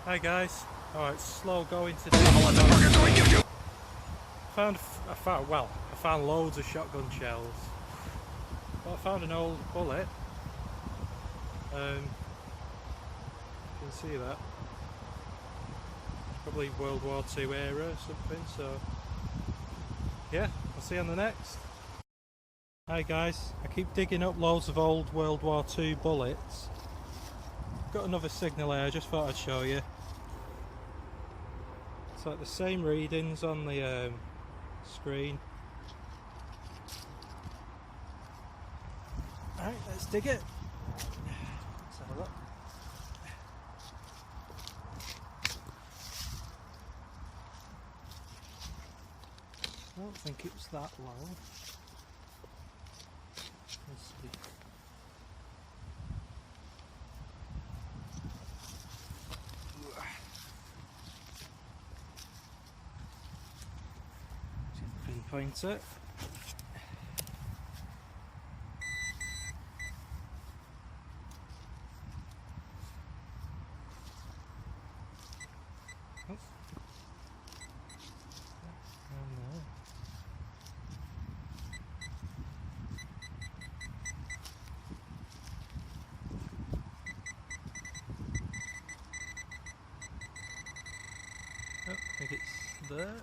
Hi guys. Oh, it's slow going today. I found loads of shotgun shells, but I found an old bullet. You can see that. It's probably World War II era or something. So yeah, I'll see you on the next. Hi guys. I keep digging up loads of old World War II bullets. Got another signal here. I just thought I'd show you. It's like the same readings on the screen. Alright, let's dig it. Let's have a look. I don't think it was that low. Let's see. Pinpoint it. Oh. No. Oh, I think it's there.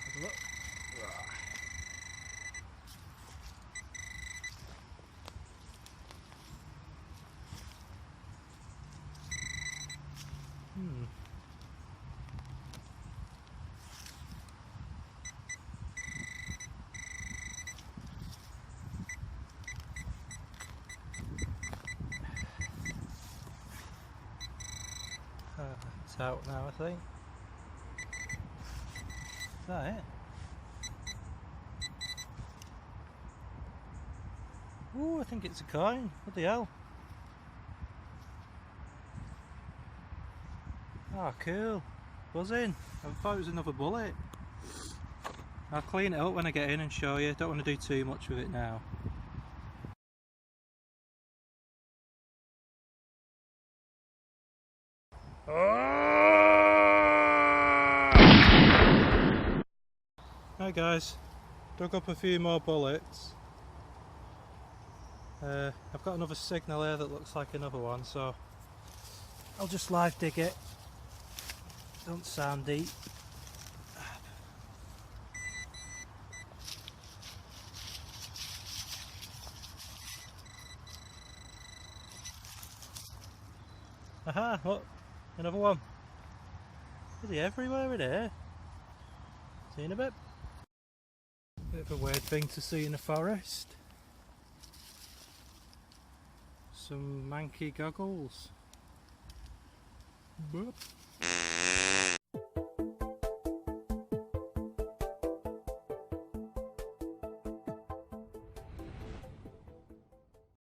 Have a look. It's out now, I think. Is that it? Ooh, I think it's a coin. What the hell? Oh, cool. Buzzing. I thought it was another bullet. I'll clean it up when I get in and show you. Don't want to do too much with it now. Hi guys. Dug up a few more bullets. I've got another signal here that looks like another one, so I'll just live dig it. Don't sound deep. Aha, look, another one. Are they everywhere in here? See you in a bit. Bit of a weird thing to see in a forest. Some manky goggles. Boop.